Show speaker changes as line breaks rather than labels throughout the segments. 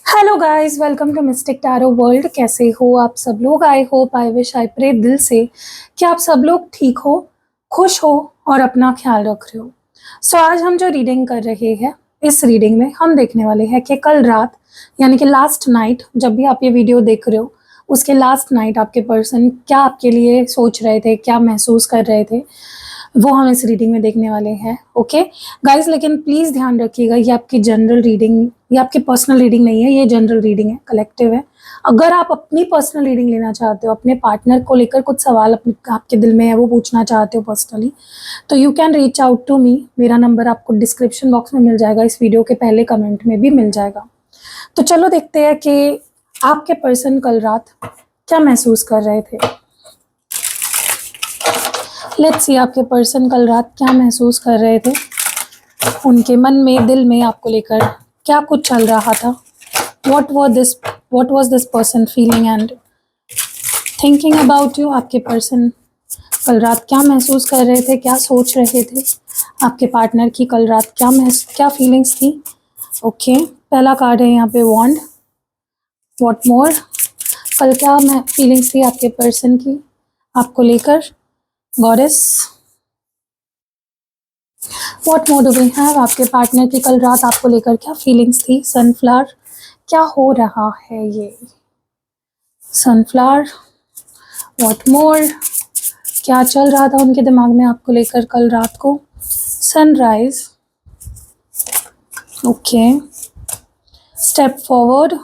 Hello guys, welcome to mystic tarot world. कैसे हो आप सब लोग? I hope, I wish, I pray दिल से कि आप सब लोग ठीक हो, खुश हो और अपना ख्याल रख रहे हो। सो आज हम जो रीडिंग कर रहे हैं, इस रीडिंग में हम देखने वाले हैं कि कल रात यानी कि लास्ट नाइट, जब भी आप ये वीडियो देख रहे हो उसके लास्ट नाइट आपके पर्सन क्या आपके लिए सोच रहे थे, क्या महसूस कर रहे थे, वो हम इस रीडिंग में देखने वाले हैं। ओके गाइस, लेकिन प्लीज़ ध्यान रखिएगा, ये आपकी जनरल रीडिंग, ये आपकी पर्सनल रीडिंग नहीं है, ये जनरल रीडिंग है, कलेक्टिव है। अगर आप अपनी पर्सनल रीडिंग लेना चाहते हो, अपने पार्टनर को लेकर कुछ सवाल अपने आपके दिल में है वो पूछना चाहते हो पर्सनली, तो you can reach out to me. मेरा नंबर आपको डिस्क्रिप्शन बॉक्स में मिल जाएगा, इस वीडियो के पहले कमेंट में भी मिल जाएगा। तो चलो देखते हैं कि आपके पर्सन कल रात क्या महसूस कर रहे थे। लेट्स सी आपके पर्सन कल रात क्या महसूस कर रहे थे, उनके मन में, दिल में आपको लेकर क्या कुछ चल रहा था। what was this person feeling and thinking about you। आपके पर्सन कल रात क्या महसूस कर रहे थे, क्या सोच रहे थे, आपके पार्टनर की कल रात क्या फीलिंग्स थी। ओके पहला कार्ड है यहाँ पे वॉन्ड। व्हाट मोर, कल क्या फीलिंग्स थी आपके पर्सन की आपको लेकर। Goddess, what more do we have, आपके पार्टनर की कल रात आपको लेकर क्या फीलिंग्स थी। सनफ्लावर, क्या हो रहा है ये। सनफ्लावर, व्हाट मोर, क्या चल रहा था उनके दिमाग में आपको लेकर कल रात को। Sunrise, okay step forward,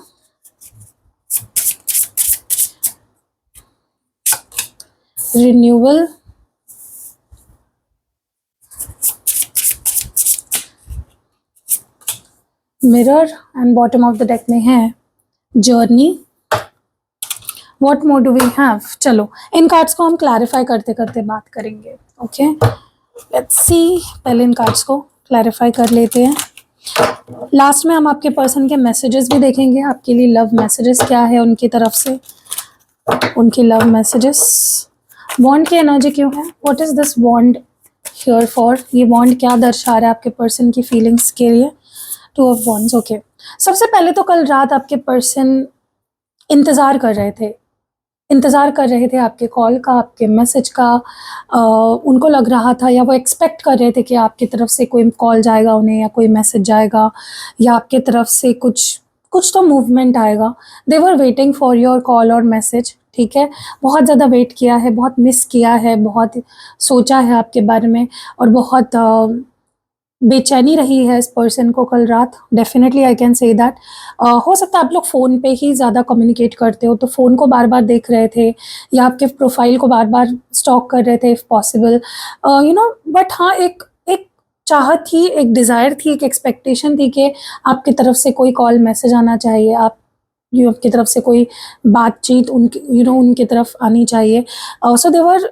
renewal, mirror and bottom of the deck में है journey. What more do we have, चलो इन कार्ड्स को हम क्लैरिफाई करते करते बात करेंगे। ओके लेट्स सी, पहले इन कार्ड्स को क्लैरिफाई कर लेते हैं। लास्ट में हम आपके पर्सन के मैसेजेस भी देखेंगे, आपके लिए लव मैसेजेस क्या है उनकी तरफ से, उनकी लव मैसेजेस। बॉन्ड की एनर्जी क्यों है, what is this bond here for, ये बॉन्ड क्या दर्शा रहा है आपके पर्सन की फीलिंग्स के लिए। To of wands, okay. सबसे पहले तो कल रात आपके पर्सन इंतज़ार कर रहे थे, इंतज़ार कर रहे थे आपके कॉल का, आपके मैसेज का। उनको लग रहा था या वो एक्सपेक्ट कर रहे थे कि आपकी तरफ से कोई कॉल जाएगा उन्हें, या कोई मैसेज जाएगा, या आपके तरफ से कुछ कुछ तो मूवमेंट आएगा। They were waiting for your call और मैसेज, ठीक है। बहुत ज़्यादा वेट किया है, बहुत मिस किया है, बहुत सोचा है आपके बारे में, और बहुत बेचैनी रही है इस पर्सन को कल रात। Definitely I can say that. हो सकता है आप लोग फ़ोन पे ही ज़्यादा कम्युनिकेट करते हो, तो फ़ोन को बार बार देख रहे थे, या आपके प्रोफाइल को बार बार स्टॉक कर रहे थे if possible, you know. But हाँ, एक एक चाहत थी, एक डिज़ायर थी, एक एक्सपेक्टेशन थी कि आपकी तरफ से कोई कॉल मैसेज आना चाहिए, आप आपकी तरफ से कोई बातचीत उनकी उनकी तरफ आनी चाहिए। सो देवर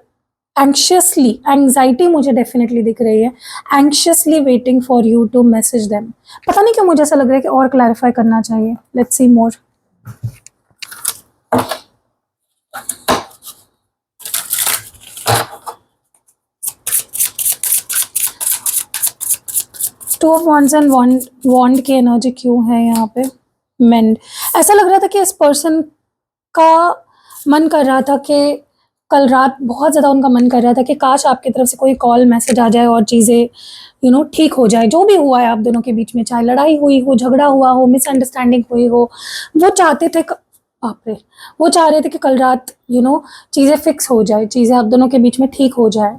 एंक्शियसली, एंग्जाइटी मुझे डेफिनेटली दिख रही है, anxiously waiting for you to message them. पता नहीं क्यों मुझे ऐसा लग रहा है कि और क्लैरिफाई करना चाहिए। Let's see more. Two of wands and wand की एनर्जी क्यों है यहाँ पे। मेंड, ऐसा लग रहा था कि इस पर्सन का मन कर रहा था कि कल रात बहुत ज़्यादा उनका मन कर रहा था कि काश आपकी तरफ से कोई कॉल मैसेज आ जाए और चीज़ें ठीक हो जाए। जो भी हुआ है आप दोनों के बीच में, चाहे लड़ाई हुई हो, झगड़ा हुआ हो, मिसअंडरस्टैंडिंग हुई हो, वो चाहते थे बाप रे, वो चाह रहे थे कि कल रात चीज़ें फिक्स हो जाए, चीज़ें आप दोनों के बीच में ठीक हो जाए,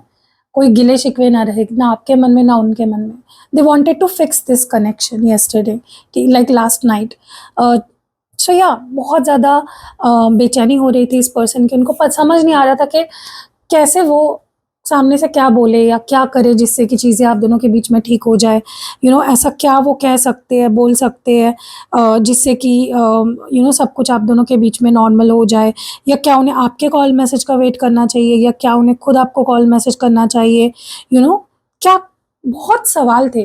कोई गिले शिकवे ना रहे, ना आपके मन में ना उनके मन में। They wanted to fix this connection yesterday, like last night. So या बहुत ज़्यादा बेचैनी हो रही थी इस पर्सन की। उनको समझ नहीं आ रहा था कि कैसे वो सामने से क्या बोले या क्या करे जिससे कि चीज़ें आप दोनों के बीच में ठीक हो जाए। ऐसा क्या वो कह सकते हैं, बोल सकते हैं जिससे कि सब कुछ आप दोनों के बीच में नॉर्मल हो जाए। या क्या उन्हें आपके कॉल मैसेज का वेट करना चाहिए, या क्या उन्हें खुद आपको कॉल मैसेज करना चाहिए। क्या बहुत सवाल थे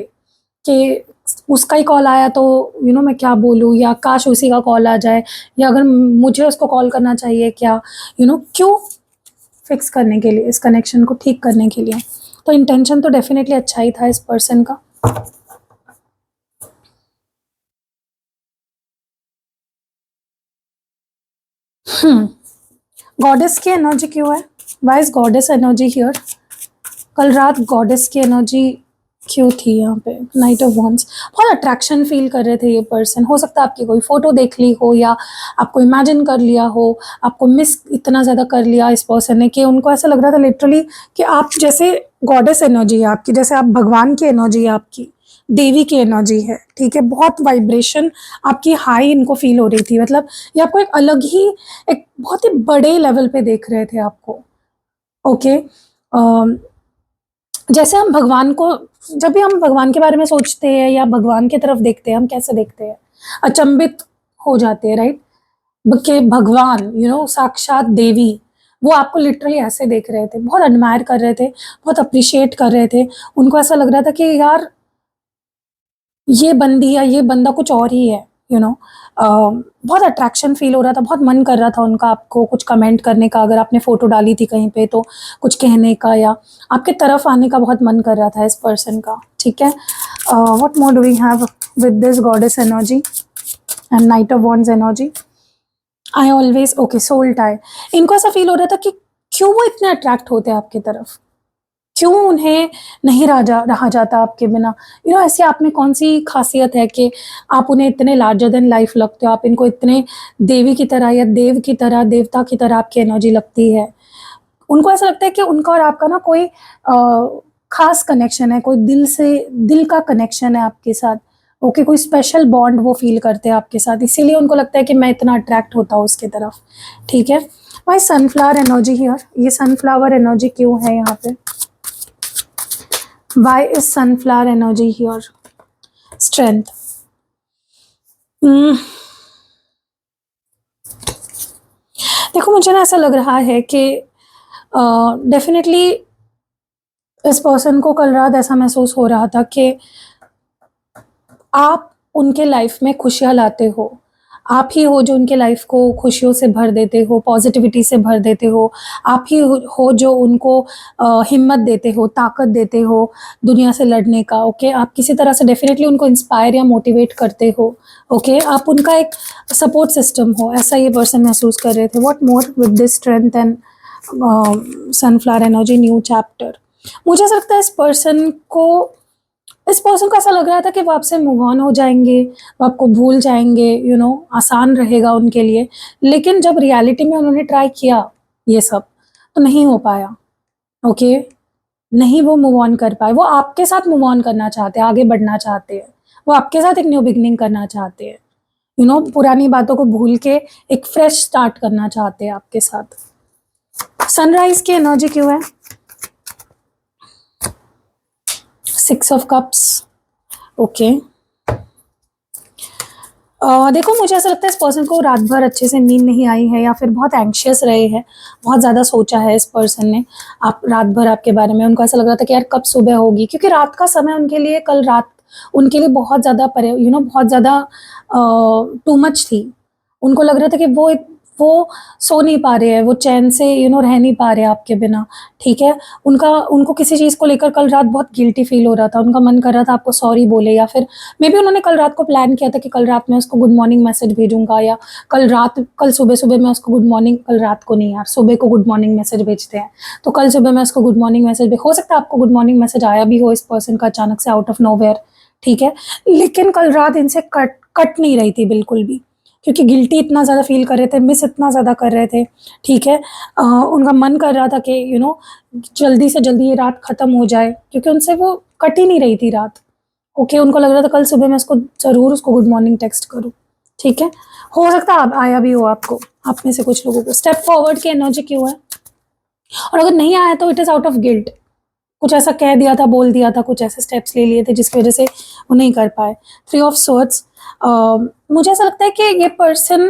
कि उसका ही कॉल आया तो मैं क्या बोलूँ, या काश उसी का कॉल आ जाए, या अगर मुझे उसको कॉल करना चाहिए क्या, क्यों फिक्स करने के लिए, इस कनेक्शन को ठीक करने के लिए। तो इंटेंशन तो डेफिनेटली अच्छा ही था इस पर्सन का। गॉडेस की एनर्जी क्यों है? Why is goddess energy here? कल रात गॉडेस की एनर्जी क्यों थी यहाँ पे? नाइट ऑफ वॉन्ड्स, बहुत अट्रैक्शन फील कर रहे थे ये पर्सन। हो सकता है आपकी कोई फोटो देख ली हो, या आपको इमेजिन कर लिया हो, आपको मिस इतना ज़्यादा कर लिया इस पर्सन ने कि उनको ऐसा लग रहा था लिटरली कि आप जैसे गॉडेस एनर्जी है आपकी, जैसे आप भगवान की एनर्जी है आपकी, देवी की एनर्जी है, ठीक है। बहुत वाइब्रेशन आपकी हाई इनको फील हो रही थी, मतलब ये आपको एक अलग ही, एक बहुत ही बड़े लेवल पे देख रहे थे आपको। ओके, जैसे हम भगवान को, जब भी हम भगवान के बारे में सोचते हैं या भगवान की तरफ देखते हैं, हम कैसे देखते हैं? अचंभित हो जाते हैं, राइट? कि भगवान साक्षात देवी, वो आपको लिटरली ऐसे देख रहे थे, बहुत एडमायर कर रहे थे, बहुत अप्रिशिएट कर रहे थे। उनको ऐसा लग रहा था कि यार ये बंदी या ये बंदा कुछ और ही है, यू नो। बहुत अट्रैक्शन फील हो रहा था, बहुत मन कर रहा था उनका आपको कुछ कमेंट करने का, अगर आपने फोटो डाली थी कहीं पे तो कुछ कहने का या आपके तरफ आने का बहुत मन कर रहा था इस पर्सन का, ठीक है। What more do we have with this goddess energy and knight of wands energy? I always, okay, soul tie. इनको ऐसा फील हो रहा था कि क्यों वो इतने अट्रैक्ट होते हैं आपकी तरफ, क्यों उन्हें नहीं रहा जाता आपके बिना। ऐसे आप में कौन सी खासियत है कि आप उन्हें इतने लार्जर देन लाइफ लगते हो, आप इनको इतने देवी की तरह या देव की तरह, देवता की तरह आपकी एनर्जी लगती है। उनको ऐसा लगता है कि उनका और आपका ना कोई खास कनेक्शन है, कोई दिल का कनेक्शन है आपके साथ। ओके, कोई स्पेशल बॉन्ड वो फील करते हैं आपके साथ, इसीलिए उनको लगता है कि मैं इतना अट्रैक्ट होता हूँ उसकी तरफ, ठीक है। भाई सनफ्लावर एनर्जी हियर, ये सनफ्लावर एनर्जी क्यों है यहाँ पे? Why is sunflower energy here? Strength. देखो, मुझे ना ऐसा लग रहा है कि डेफिनेटली इस पर्सन को कल रात ऐसा महसूस हो रहा था कि आप उनके लाइफ में खुशियाँ लाते हो, आप ही हो जो उनके लाइफ को खुशियों से भर देते हो, पॉजिटिविटी से भर देते हो, आप ही हो जो उनको हिम्मत देते हो, ताकत देते हो दुनिया से लड़ने का। ओके, आप किसी तरह से डेफिनेटली उनको इंस्पायर या मोटिवेट करते हो। ओके, आप उनका एक सपोर्ट सिस्टम हो, ऐसा ये पर्सन महसूस कर रहे थे। What more with this strength and sunflower energy new chapter? मुझे ऐसा लगता है इस पर्सन को ऐसा लग रहा था कि वो आपसे मूव ऑन हो जाएंगे, वो आपको भूल जाएंगे, आसान रहेगा उनके लिए। लेकिन जब रियलिटी में उन्होंने ट्राई किया ये सब, तो नहीं हो पाया। ओके, नहीं वो मूव ऑन कर पाए। वो आपके साथ मूव ऑन करना चाहते हैं, आगे बढ़ना चाहते हैं, वो आपके साथ एक न्यू बिगनिंग करना चाहते हैं, पुरानी बातों को भूल के एक फ्रेश स्टार्ट करना चाहते हैं आपके साथ। सनराइज की एनर्जी क्यों है? 6 ऑफ कप्स। ओके, देखो, मुझे ऐसा लगता है इस पर्सन को रात भर अच्छे से नींद नहीं आई है, या फिर बहुत एंग्शियस रहे हैं, बहुत ज़्यादा सोचा है इस पर्सन ने आप रात भर आपके बारे में। उनको ऐसा लग रहा था कि यार कब सुबह होगी, क्योंकि रात का समय उनके लिए, कल रात उनके लिए बहुत ज़्यादा बहुत ज़्यादा टू मच थी। उनको लग रहा था कि वो सो नहीं पा रहे हैं, वो चैन से रह नहीं पा रहे आपके बिना, ठीक है। उनको किसी चीज़ को लेकर कल रात बहुत गिल्टी फील हो रहा था, उनका मन कर रहा था आपको सॉरी बोले, या फिर मे बी उन्होंने कल रात को प्लान किया था कि कल रात मैं उसको गुड मॉर्निंग मैसेज भेजूंगा, या कल सुबह सुबह मैं उसको गुड मॉर्निंग, कल रात को नहीं यार, सुबह को गुड मॉर्निंग मैसेज भेजते हैं, तो कल सुबह मैं उसको गुड मॉर्निंग मैसेज, हो सकता है आपको गुड मॉर्निंग मैसेज आया भी हो इस पर्सन का अचानक से आउट ऑफ नोवेयर, ठीक है। लेकिन कल रात इनसे कट नहीं रही थी बिल्कुल भी, क्योंकि गिल्टी इतना ज़्यादा फील कर रहे थे, मिस इतना ज़्यादा कर रहे थे, ठीक है। उनका मन कर रहा था कि जल्दी से जल्दी ये रात ख़त्म हो जाए, क्योंकि उनसे वो कट ही नहीं रही थी रात। ओके, उनको लग रहा था कल सुबह मैं उसको ज़रूर उसको गुड मॉर्निंग टेक्स्ट करूँ, ठीक है। हो सकता है आया भी हो आपको, आप में से कुछ लोगों को। स्टेप फॉरवर्ड की एनर्जी क्यों है? और अगर नहीं आया तो it is out of guilt, कुछ ऐसा कह दिया था, बोल दिया था, कुछ ऐसे स्टेप्स ले लिए थे जिसकी वजह से वो नहीं कर पाए। 3 ऑफ स्वॉर्ड्स, मुझे ऐसा लगता है कि ये पर्सन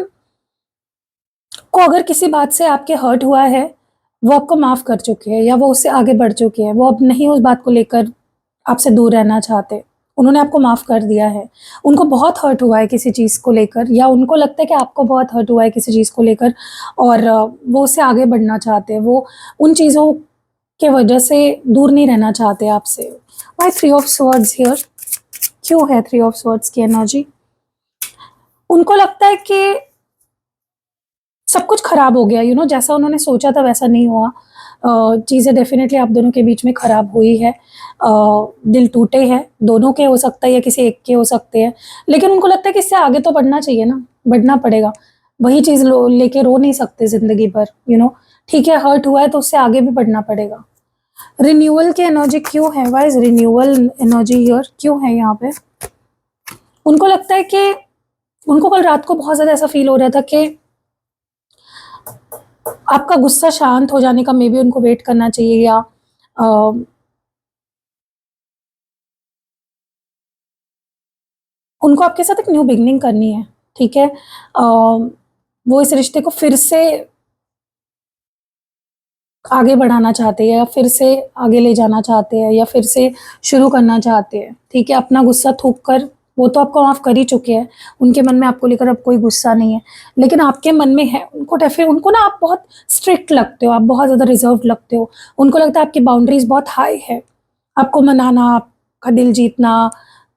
को अगर किसी बात से आपके हर्ट हुआ है, वो आपको माफ़ कर चुके हैं, या वो उससे आगे बढ़ चुके हैं, वो अब नहीं उस बात को लेकर आपसे दूर रहना चाहते, उन्होंने आपको माफ़ कर दिया है। उनको बहुत हर्ट हुआ है किसी चीज़ को लेकर, या उनको लगता है कि आपको बहुत हर्ट हुआ है किसी चीज़ को लेकर, और वो उससे आगे बढ़ना चाहते हैं, वो उन चीज़ों के वजह से दूर नहीं रहना चाहते आपसे। Why 3 of swords here? क्यों है 3 ऑफ स्वॉर्ड्स की एनर्जी? उनको लगता है कि सब कुछ खराब हो गया, जैसा उन्होंने सोचा था वैसा नहीं हुआ। चीज़ें डेफिनेटली आप दोनों के बीच में खराब हुई है, दिल टूटे हैं, दोनों के हो सकता है या किसी एक के हो सकते हैं, लेकिन उनको लगता है कि इससे आगे तो बढ़ना चाहिए ना, बढ़ना पड़ेगा। वही चीज़ लेके रो नहीं सकते ज़िंदगी भर, ठीक है, हर्ट हुआ है तो उससे आगे भी बढ़ना पड़ेगा। रिन्यूअल की एनर्जी क्यों है? Why is renewal energy here? क्यों है यहाँ पे? उनको लगता है कि उनको कल रात को बहुत ज़्यादा ऐसा फील हो रहा था कि आपका गुस्सा शांत हो जाने का मे बी उनको वेट करना चाहिए, या उनको आपके साथ एक न्यू बिगनिंग करनी है, ठीक है। वो इस रिश्ते को फिर से आगे बढ़ाना चाहते हैं, या फिर से आगे ले जाना चाहते हैं, या फिर से शुरू करना चाहते हैं, ठीक है। अपना गुस्सा थूक कर वो तो आपको माफ़ कर ही चुके हैं, उनके मन में आपको लेकर अब कोई गुस्सा नहीं है, लेकिन आपके मन में है। उनको ना आप बहुत स्ट्रिक्ट लगते हो, आप बहुत ज़्यादा रिजर्व लगते हो, उनको लगता है आपकी बाउंड्रीज बहुत हाई है, आपको मनाना, आपका दिल जीतना,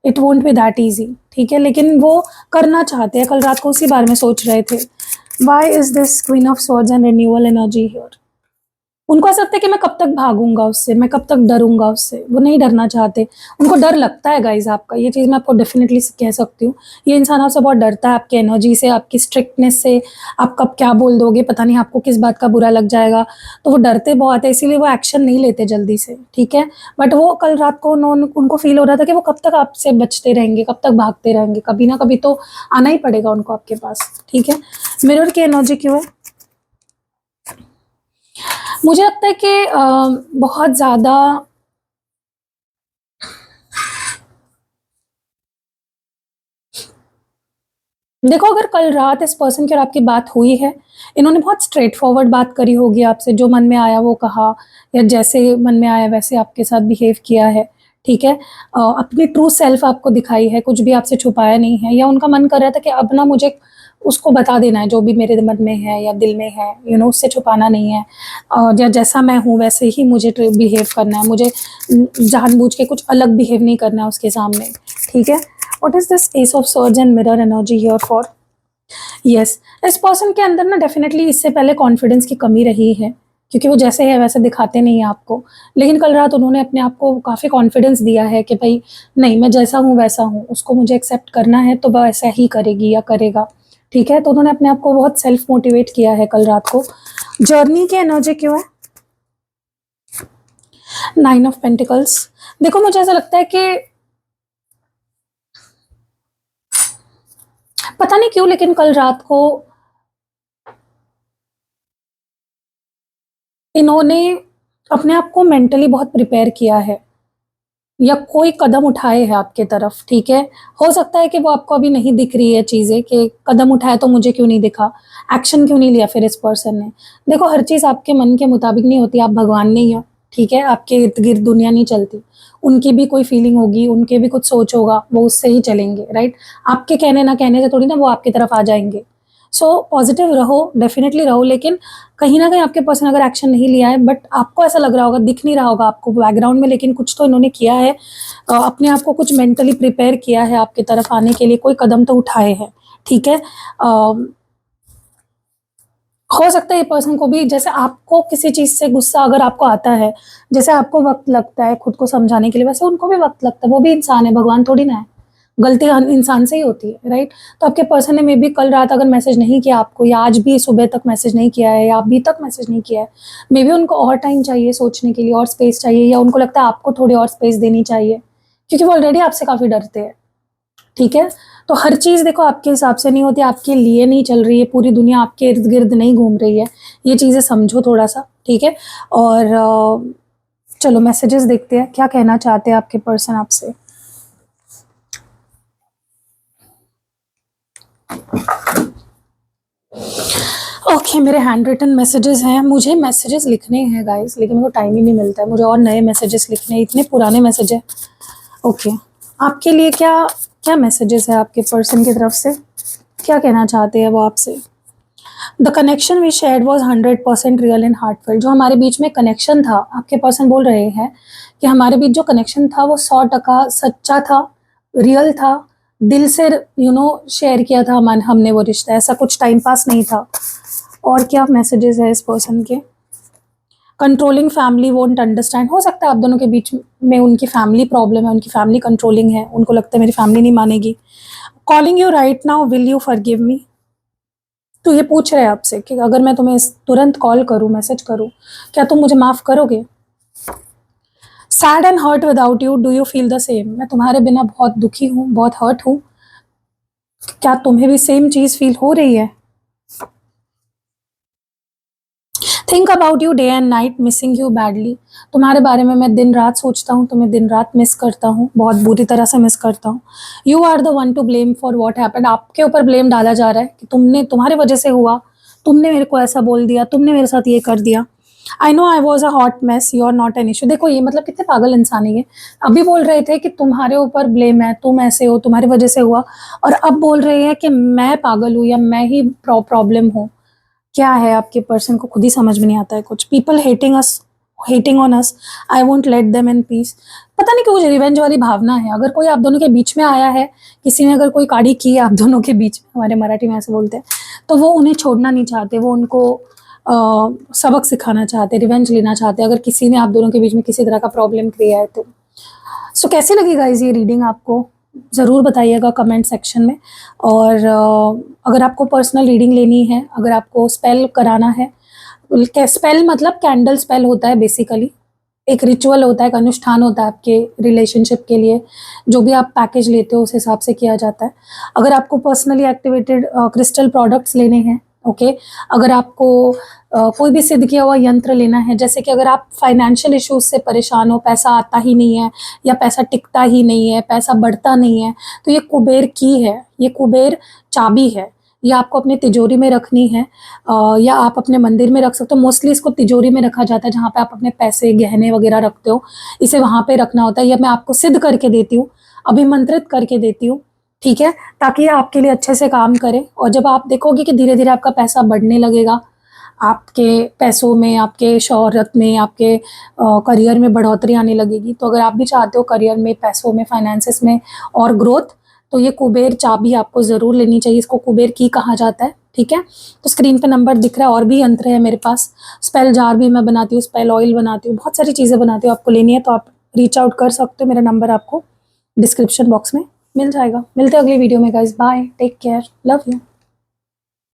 it won't be that easy, ठीक है। लेकिन वो करना चाहते हैं, कल रात को उसी बारे में सोच रहे थे। Why is this queen of swords and renewal energy here? उनको ऐसा लगता है कि मैं कब तक भागूंगा उससे, मैं कब तक डरूंगा उससे। वो नहीं डरना चाहते, उनको डर लगता है गाइज आपका, ये चीज़ मैं आपको डेफिनेटली कह सकती हूँ। ये इंसान आपसे बहुत डरता है, आपकी एनर्जी से, आपकी स्ट्रिक्टनेस से। आप कब क्या बोल दोगे पता नहीं, आपको किस बात का बुरा लग जाएगा, तो वो डरते बहुत है, इसीलिए वो एक्शन नहीं लेते जल्दी से, ठीक है। बट वो कल रात को उनको फील हो रहा था कि वो कब तक आपसे बचते रहेंगे, कब तक भागते रहेंगे, कभी ना कभी तो आना ही पड़ेगा उनको आपके पास, ठीक है। मिरर की एनर्जी क्यों है? मुझे लगता है कि बहुत ज़्यादा देखो, अगर कल रात इस पर्सन की और आपकी बात हुई है, इन्होंने बहुत स्ट्रेट फॉरवर्ड बात करी होगी आपसे, जो मन में आया वो कहा, या जैसे मन में आया वैसे आपके साथ बिहेव किया है, ठीक है। अपनी ट्रू सेल्फ आपको दिखाई है, कुछ भी आपसे छुपाया नहीं है, या उनका मन कर रहा था कि अब ना मुझे उसको बता देना है जो भी मेरे मन में है या दिल में है, उससे छुपाना नहीं है, या जैसा मैं हूँ वैसे ही मुझे बिहेव करना है, मुझे जानबूझ के कुछ अलग बिहेव नहीं करना है उसके सामने, ठीक है। What is this Ace of Swords and Mirror energy here for? Yes, इस पर्सन के अंदर ना डेफिनेटली इससे पहले कॉन्फिडेंस की कमी रही है, क्योंकि वो जैसे है वैसे दिखाते नहीं है आपको, लेकिन कल रात उन्होंने अपने आप को काफ़ी कॉन्फिडेंस दिया है कि भाई नहीं, मैं जैसा हूँ वैसा हूँ, उसको मुझे एक्सेप्ट करना है तो वह ऐसा ही करेगी या करेगा, ठीक है। तो उन्होंने अपने आप को बहुत सेल्फ मोटिवेट किया है कल रात को। जर्नी की एनर्जी क्यों है? 9 ऑफ पेंटिकल्स। देखो, मुझे ऐसा लगता है कि पता नहीं क्यों, लेकिन कल रात को इन्होंने अपने आप को मेंटली बहुत प्रिपेयर किया है, या कोई कदम उठाए हैं आपके तरफ, ठीक है। हो सकता है कि वो आपको अभी नहीं दिख रही है चीज़ें, कि कदम उठाया तो मुझे क्यों नहीं दिखा, एक्शन क्यों नहीं लिया फिर इस पर्सन ने। देखो, हर चीज़ आपके मन के मुताबिक नहीं होती, आप भगवान नहीं हो, ठीक है। आपके इर्द गिर्द दुनिया नहीं चलती, उनकी भी कोई फीलिंग होगी, उनके भी कुछ सोच होगा, वो उससे ही चलेंगे, राइट। आपके कहने ना कहने से थोड़ी ना वो आपकी तरफ आ जाएंगे। सो पॉजिटिव रहो, डेफिनेटली रहो, लेकिन कहीं ना कहीं आपके पर्सन अगर एक्शन नहीं लिया है, बट आपको ऐसा लग रहा होगा, दिख नहीं रहा होगा आपको बैकग्राउंड में, लेकिन कुछ तो इन्होंने किया है, अपने आप को कुछ मेंटली प्रिपेयर किया है आपकी तरफ आने के लिए, कोई कदम तो उठाए हैं, ठीक है। हो सकता है ये पर्सन को भी, जैसे आपको किसी चीज़ से गुस्सा अगर आपको आता है, जैसे आपको वक्त लगता है खुद को समझाने के लिए, वैसे उनको भी वक्त लगता है, वो भी इंसान है, भगवान थोड़ी ना है, गलती इंसान से ही होती है, राइट। तो आपके पर्सन ने मे बी कल रात अगर मैसेज नहीं किया आपको, या आज भी सुबह तक मैसेज नहीं किया है, या अभी तक मैसेज नहीं किया है, मे बी उनको और टाइम चाहिए सोचने के लिए, और स्पेस चाहिए, या उनको लगता है आपको थोड़ी और स्पेस देनी चाहिए, क्योंकि वो ऑलरेडी आपसे काफ़ी डरते हैं, ठीक है। तो हर चीज़ देखो आपके हिसाब से नहीं होती, आपके लिए नहीं चल रही है, पूरी दुनिया आपके इर्द गिर्द नहीं घूम रही है, ये चीज़ें समझो थोड़ा सा, ठीक है। और चलो मैसेजेस देखते हैं, क्या कहना चाहते हैं आपके पर्सन आपसे। ओके, मेरे हैंड रिटन मैसेजेस हैं, मुझे मैसेजेस लिखने हैं गाइस, लेकिन मेरे को टाइम ही नहीं मिलता है, मुझे और नए मैसेजेस लिखने हैं, इतने पुराने मैसेज हैं। ओके, आपके लिए क्या क्या मैसेजेस है आपके पर्सन की तरफ से, क्या कहना चाहते हैं वो आपसे। The connection we shared was 100% real and heartful. जो हमारे बीच में कनेक्शन था, आपके पर्सन बोल रहे हैं कि हमारे बीच जो कनेक्शन था वो 100% सच्चा था, रियल था, दिल से शेयर किया था हमने वो रिश्ता, ऐसा कुछ टाइम पास नहीं था। और क्या मैसेजेस है इस पर्सन के? Controlling family won't understand. हो सकता है आप दोनों के बीच में उनकी फैमिली प्रॉब्लम है, उनकी फैमिली कंट्रोलिंग है, उनको लगता है मेरी फैमिली नहीं मानेगी। Calling you right now, will you forgive me? तो ये पूछ रहे हैं आपसे कि अगर मैं तुम्हें तुरंत कॉल करूं, मैसेज करूं, क्या तुम मुझे माफ करोगे? Sad and hurt without you, do you feel the same? मैं तुम्हारे बिना बहुत दुखी हूँ, बहुत हर्ट हूँ, क्या तुम्हें भी सेम चीज फील हो रही है? Think about you day and night, missing you badly. तुम्हारे बारे में मैं दिन रात सोचता हूँ, तुम्हें दिन रात मिस करता हूँ, बहुत बुरी तरह से मिस करता हूँ। You are the one to blame for what happened. आपके ऊपर ब्लेम डाला जा रहा है कि तुम्हारे वजह से हुआ, तुमने मेरे को ऐसा बोल दिया, तुमने मेरे साथ ये कर दिया। I know I was a hot mess, you are not an issue. देखो ये मतलब कितने पागल इंसान है ये। अभी बोल रहे थे कि तुम्हारे ऊपर ब्लेम है, तुम ऐसे हो, तुम्हारी वजह से हुआ, और अब बोल रहे हैं कि मैं पागल हूँ या मैं ही प्रॉब्लम हूँ। क्या है आपके पर्सन को खुद ही समझ में नहीं आता है कुछ। People hating on us, I won't let them in peace. पता नहीं क्यों रिवेंज वाली भावना है। अगर कोई आप दोनों के बीच में आया है, किसी ने अगर कोई काड़ी की है आप दोनों के बीच में, हमारे मराठी में ऐसे बोलते हैं, तो वो उन्हें छोड़ना नहीं चाहते, वो उनको सबक सिखाना चाहते, रिवेंज लेना चाहते, अगर किसी ने आप दोनों के बीच में किसी तरह का प्रॉब्लम किया है तो। सो कैसी लगी गाइज ये रीडिंग आपको? ज़रूर बताइएगा कमेंट सेक्शन में। और अगर आपको पर्सनल रीडिंग लेनी है, अगर आपको स्पेल कराना है, स्पेल मतलब कैंडल स्पेल होता है बेसिकली, एक रिचुअल होता है, एक अनुष्ठान होता है आपके रिलेशनशिप के लिए, जो भी आप पैकेज लेते हो उस हिसाब से किया जाता है। अगर आपको पर्सनली एक्टिवेटेड क्रिस्टल प्रोडक्ट्स लेने हैं, ओके, अगर आपको कोई भी सिद्ध किया हुआ यंत्र लेना है, जैसे कि अगर आप फाइनेंशियल इश्यूज से परेशान हो, पैसा आता ही नहीं है या पैसा टिकता ही नहीं है, पैसा बढ़ता नहीं है, तो ये कुबेर की है, ये कुबेर चाबी है, ये आपको अपनी तिजोरी में रखनी है, या आप अपने मंदिर में रख सकते हो। मोस्टली इसको तिजोरी में रखा जाता है, जहाँ पे आप अपने पैसे गहने वगैरह रखते हो, इसे वहाँ पे रखना होता है। यह मैं आपको सिद्ध करके देती हूँ, अभिमंत्रित करके देती हूँ, ठीक है, ताकि ये आपके लिए अच्छे से काम करे। और जब आप देखोगे कि धीरे धीरे आपका पैसा बढ़ने लगेगा, आपके पैसों में, आपके शोहरत में, आपके करियर में बढ़ोतरी आने लगेगी, तो अगर आप भी चाहते हो करियर में, पैसों में, फाइनेंसेस में और ग्रोथ, तो ये कुबेर चाबी आपको ज़रूर लेनी चाहिए। इसको कुबेर की कहा जाता है, ठीक है। तो स्क्रीन पे नंबर दिख रहा है, और भी यंत्र है मेरे पास, स्पेल जार भी मैं बनाती हूँ, स्पेल ऑयल बनाती हूँ, बहुत सारी चीज़ें बनाती हूँ। आपको लेनी है तो आप रीच आउट कर सकते हो, मेरा नंबर आपको डिस्क्रिप्शन बॉक्स में मिल जाएगा। मिलते हैं अगली वीडियो में guys, bye, take care, love you.